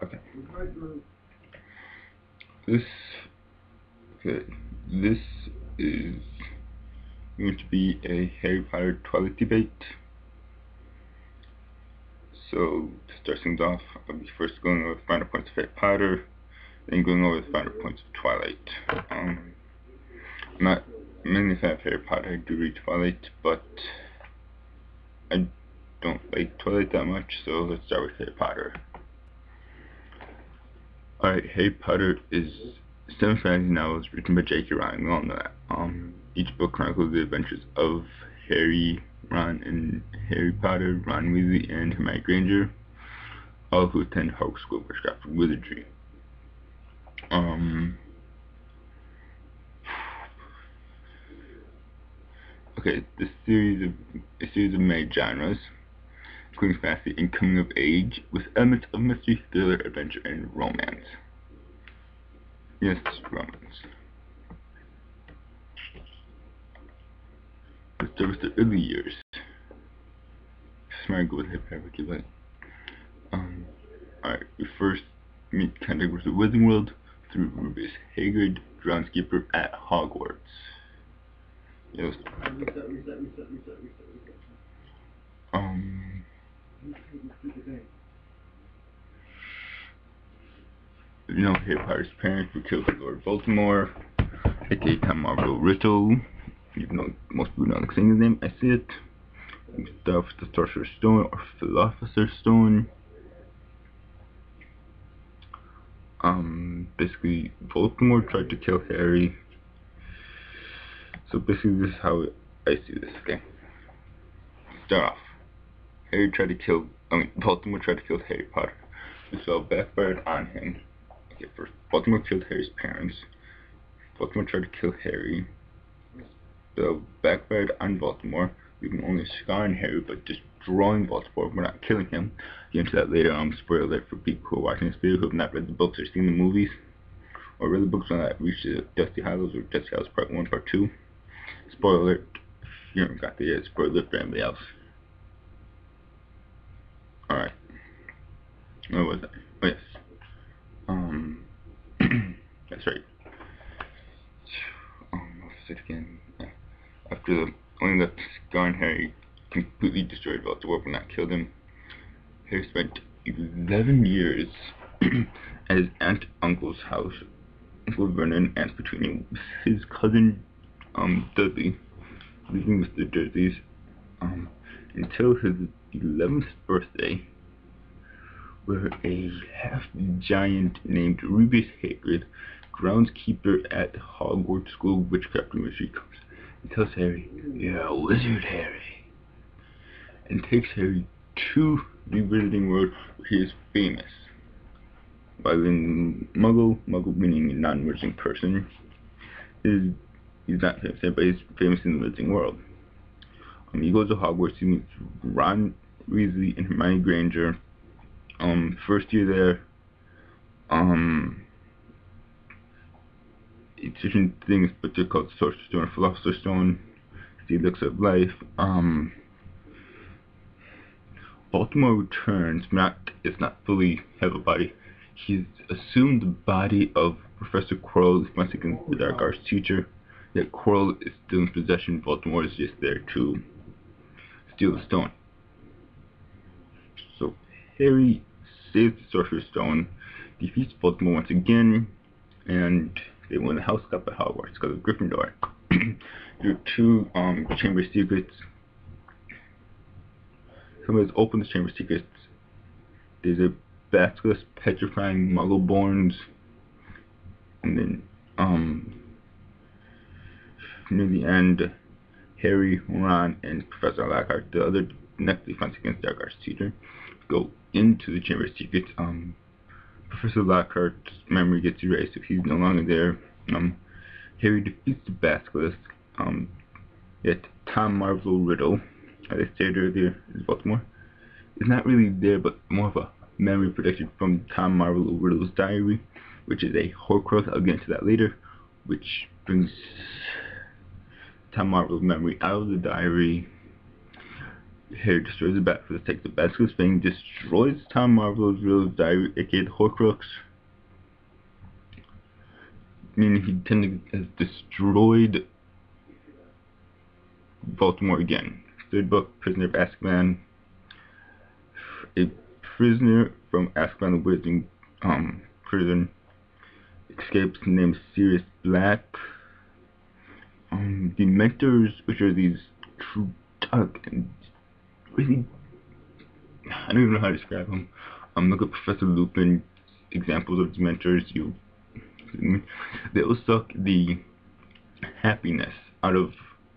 Okay. This okay. This is going to be a Harry Potter Twilight debate. So to start things off, I'll be first going over final points of Harry Potter, then going over the final points of Twilight. I'm not mainly a fan of Harry Potter. I do read Twilight, but I don't like Twilight that much. So let's start with Harry Potter. Alright, Harry Potter is 7 fantasy novels written by J.K. Rowling. We all know that. Each book chronicles the adventures of Harry, Ron, and Harry Potter, Ron Weasley, and Hermione Granger, all who attend Hogwarts School of Witchcraft and Wizardry. Okay, a series of many genres, including fantasy and coming of age, with elements of mystery, thriller, adventure, and romance. Yes, romance. Let's start with the early years. Smart, go with Harry Potter. Alright, we first meet contact with the Wizarding World through Rubius Hagrid, groundskeeper at Hogwarts. Yes. You know, Harry Potter's parents were killed by Lord Voldemort, aka Tom Marvell Riddle. Even though most people don't like saying his name, I see it. We start with the Sorcerer's Stone or Philosopher's Stone. Basically, Voldemort tried to kill Harry. So basically, this is how I see this. Okay. Start off. Voldemort tried to kill Harry Potter. This all backfired on him. Okay, first, Voldemort killed Harry's parents. Voldemort tried to kill Harry. So backfired on Voldemort, leaving only a scar on Harry, but destroying Voldemort, but not killing him. Get into that later. Spoiler alert for people who are watching this video who have not read the books or seen the movies, or read the books on that reached the Deathly Hallows or Deathly Hallows Part 1, Part 2. Spoiler alert if you haven't got there yet. Spoiler alert for anybody else. Alright. What was that? Oh yes. That's right. What was it again? After only the scar on Harry completely destroyed Voldemort but not killed him, Harry spent 11 years at his aunt uncle's house, Uncle Vernon, Aunt Petunia, with his cousin Dudley, living with the Dursleys, until his 11th birthday, where a half-giant named Rubius Hagrid, groundskeeper at Hogwarts School of Witchcraft and Wizardry, comes and tells Harry, "You're a wizard, Harry," and takes Harry to the Wizarding World, where he is famous. By being Muggle meaning a non-wizarding person, he's not famous there, but he's famous in the Wizarding World. He goes to Hogwarts, he meets Ron Weasley and Hermione Granger. First year there, it's different things, but they're called Sorcerer's Stone or Philosopher's Stone. He looks at life. Baltimore returns, it's not fully have a body. He's assumed the body of Professor Quirrell, once again the Dark Arts teacher. Yet Quirrell is still in possession. Baltimore is just there to steal the stone. So Harry saves the Sorcerer's Stone, defeats Baltimore once again, and they win the House Cup at Hogwarts because of Gryffindor. There are 2 chamber secrets. Somebody's opened the chamber secrets. There's a basilisk petrifying Muggleborns, and then near the end, Harry, Ron, and Professor Lockhart, the other next defense against Dark Arts teacher, go into the chamber secrets. Professor Lockhart's memory gets erased, so he's no longer there. Harry defeats the basilisk. Yet Tom Marvell Riddle, as I stated earlier, is Baltimore, is not really there, but more of a memory protected from Tom Marvell Riddle's diary, which is a Horcrux. I'll get into that later, which brings Tom Marvell's memory out of the diary. Harry destroys the bat for the takes the Basilisk Fang, destroys Tom Marvolo's real diary, aka the Horcrux, meaning he technically has destroyed Baltimore again. Third book, Prisoner of Azkaban. A prisoner from Azkaban, the Wizarding prison, escapes named Sirius Black. The mentors, which are these true dark and really, I don't even know how to describe them. Look at Professor Lupin, examples of his mentors. They will suck the happiness out of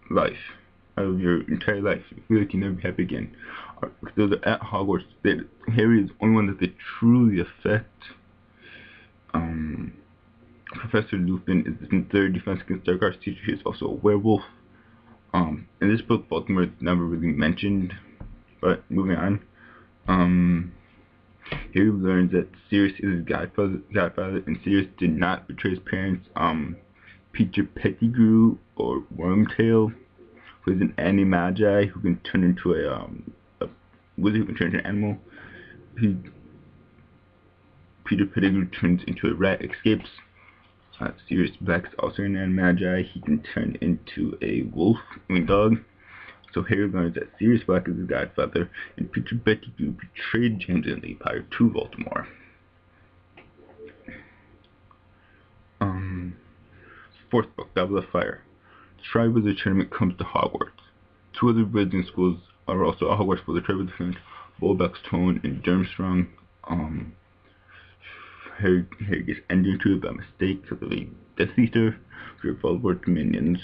life, out of your entire life. You feel like you never be happy again. So they're at Hogwarts. Harry is the only one that they truly affect. Professor Lupin is the third Defense Against Dark Arts teacher. He's also a werewolf. In this book, Baltimore is never really mentioned. But moving on. Harry learns that Sirius is his godfather, and Sirius did not betray his parents. Peter Pettigrew, or Wormtail, who is an animagi who can turn into a wizard who can turn into an animal. Peter Pettigrew turns into a rat, escapes. Sirius Black is also an animagi. He can turn into a dog. So Harry learns that Sirius Black is his godfather, and Peter Pettigrew betrayed James and the Empire to Baltimore. Fourth book, Goblet of Fire. The Triwizard Tournament comes to Hogwarts. Two other wizarding schools are also at Hogwarts for the Triwizard Tournament, Bulbox Tone and Durmstrang. Harry gets entered into it by mistake because of a Death Eater, for Voldemort's minions.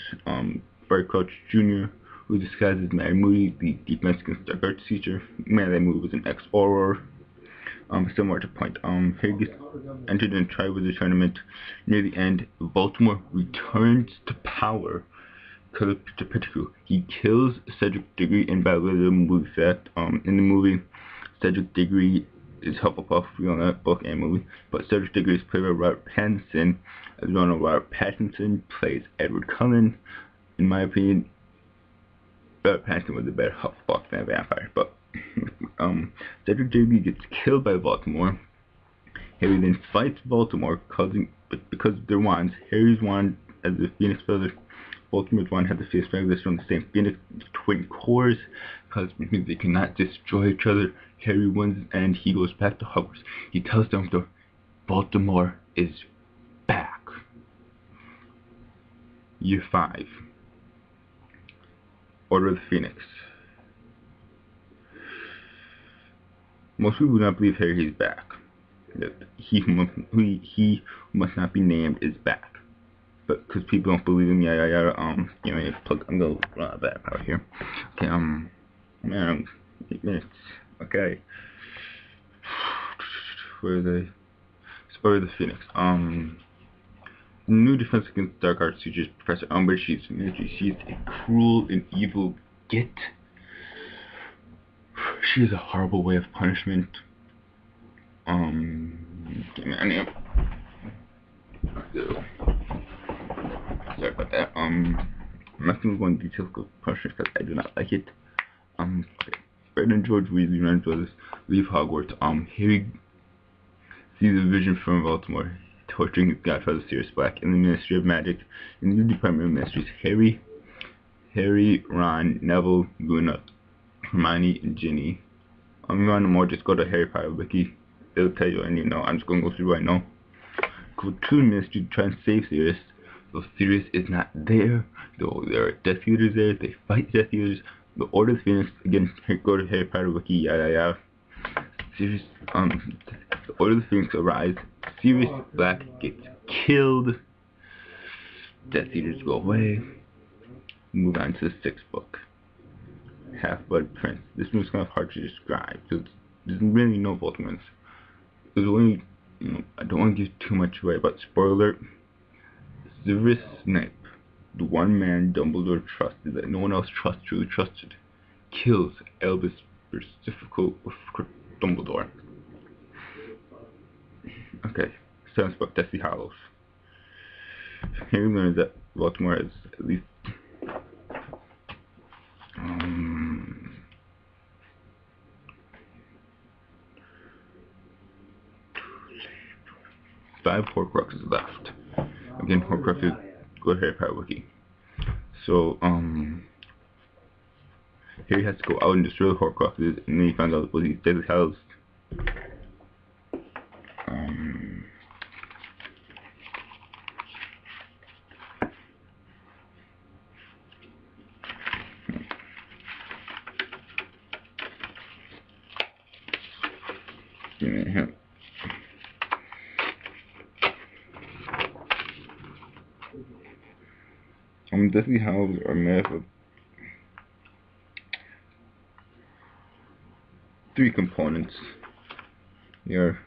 Firecrouch Jr., who disguises Mad Moody, the Defense Against Dark Arts teacher. Mad Moody was an ex-Auror. Similar to Point. Harry gets entered in the Triwizard Tournament. Near the end, Baltimore returns to power because of Peter Pettigrew. He kills Cedric Diggory in battle of the movie set. In the movie, Cedric Diggory is Hufflepuff, we know that book and movie, but Cedric Diggory is played by Robert Pattinson. As we all know, Robert Pattinson plays Edward Cullen. In my opinion, Robert Pattinson was a better Hufflepuff than a vampire, but Cedric Diggory gets killed by Baltimore. Harry then fights Baltimore, because of their wands. Harry's wand as the Phoenix Feather, Baltimore's wand had the Phoenix Feather from the same Phoenix twin cores, because it means they cannot destroy each other. Harry wins and he goes back to Hogwarts. He tells Dumbledore, Baltimore is back. Year 5. Order of the Phoenix. Most people do not believe Harry is back. That he who must not be named is back. But because people don't believe him, I'm gonna run out of that power here. Okay, 8 minutes. Okay. Where are they? Order of the Phoenix. New Defense Against Dark Arts teacher is Professor Umbridge. She's a cruel and evil git. She has a horrible way of punishment. Sorry about that. I'm not going to go into details of punishment because I do not like it. Fred and George Weasley, Ren brothers, leave Hogwarts. Harry sees a vision from Baltimore, torturing his godfather Sirius Black in the Ministry of Magic. In the Department of Mysteries, Harry, Ron, Neville, Luna, Hermione, and Ginny. If you want to know more, just go to Harry Potter Wiki. They'll tell you, and I'm just going to go through right now. Go to the Ministry to try and save Sirius. So Sirius is not there. Though there are Death Eaters there, they fight Death Eaters. The Order of the Phoenix, again, go to Harry Potter Wiki, Sirius, the Order of the Phoenix arrives. Sirius Black gets killed. Death Eaters go away. Move on to the 6th book. Half-Blood Prince. This one's kind of hard to describe because there's really no Voldemorts. There's only, I don't want to give too much away, but spoiler alert. Severus Snape, the one man Dumbledore trusted that no one else truly trusted, kills Albus Versifico with Dumbledore. Okay, 7th book, Deathly Hallows. Harry learns that Baltimore has at least 5 Horcruxes left. Again, Horcruxes go to Harry Potter Wiki. So, Harry has to go out and destroy the Horcruxes, and then he finds out what these deadly hells. Deathly Hallows are made up of 3 components. Here,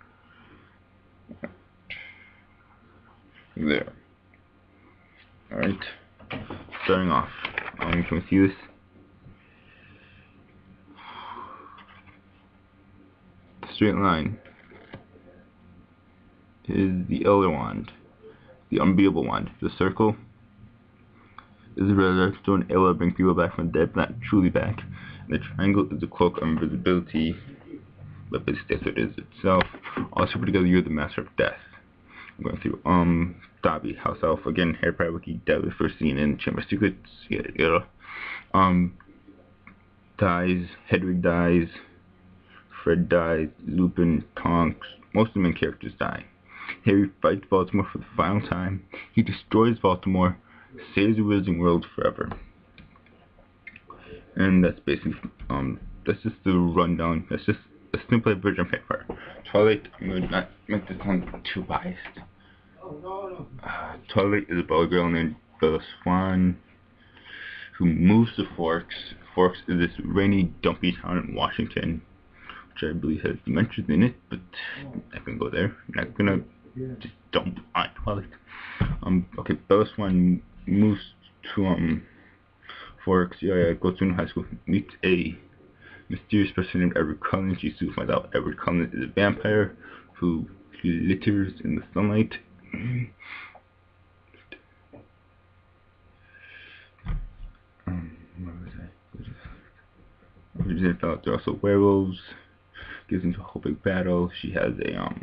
there. Alright, starting off, can we see this? Straight line is the Elder Wand, the Unbeatable Wand. The circle is the resurrection stone able to bring people back from the dead, but not truly back. And the triangle is the cloak of invisibility, but basically that's what it is itself. Also put together, you're the master of death. I'm going through Dobby, House Elf, again, Harry Potter Wiki, Deadly first seen in Chamber of Secrets, dies, Hedwig dies, Fred dies, Lupin, Tonks, most of the main characters die. Harry fights Baltimore for the final time. He destroys Baltimore, saves the Wizarding World forever. And that's basically, that's just the rundown. That's just a simple version of Harry Potter. Twilight, I'm going to not make this sound too biased. Twilight is about a girl named Bella Swan who moves to Forks. Forks is this rainy, dumpy town in Washington, which I believe has dimensions in it, but I'm not gonna go there. I'm not gonna just dump on Twilight. Okay, Bella Swan moves to Forks. Goes to high school, meets a mysterious person named Edward Cullen. She soon finds out Edward Cullen is a vampire who glitters in the sunlight. They found out they're also werewolves. Gets into a whole big battle. She has a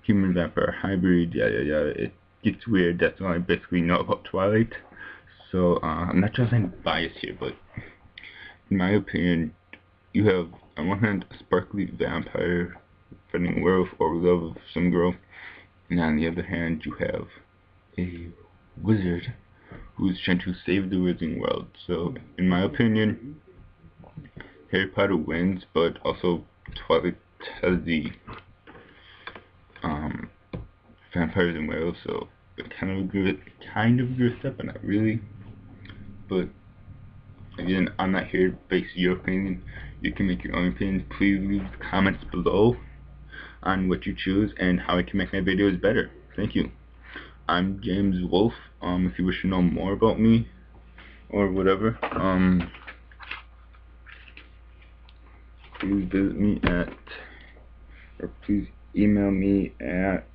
human vampire hybrid. It gets weird. That's all I basically know about Twilight. So I'm not trying to find bias here, but in my opinion, you have on one hand a sparkly vampire fighting a werewolf or love of some girl, and on the other hand you have a wizard who's trying to save the Wizarding World. So in my opinion, Harry Potter wins, but also Twilight has the vampires and werewolves, so I kind of agree with that, but not really. But again, I'm not here to base your opinion. You can make your own opinion. Please leave comments below on what you choose and how I can make my videos better. Thank you. I'm James Wolf. If you wish to know more about me or whatever, please visit me at, or please email me at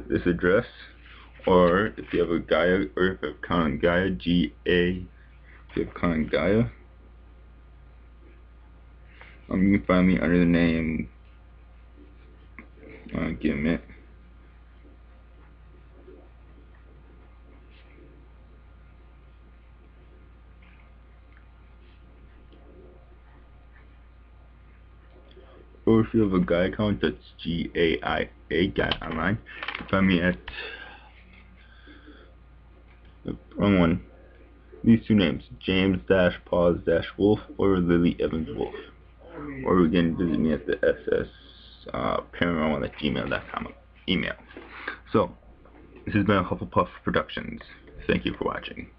this address, or if you have a Gaia, or if you have account on Gaia, G-A, if you have account on Gaia, you can find me under the name, give me a minute. Or if you have a Gaia account, that's G-A-I-A, Gaia Online. You can find me at the wrong one. These two names, James-Pause-Wolf or Lily Evans Wolf. Or again, visit me at the ss paranormal@gmail.com email. So, this has been a Hufflepuff Productions. Thank you for watching.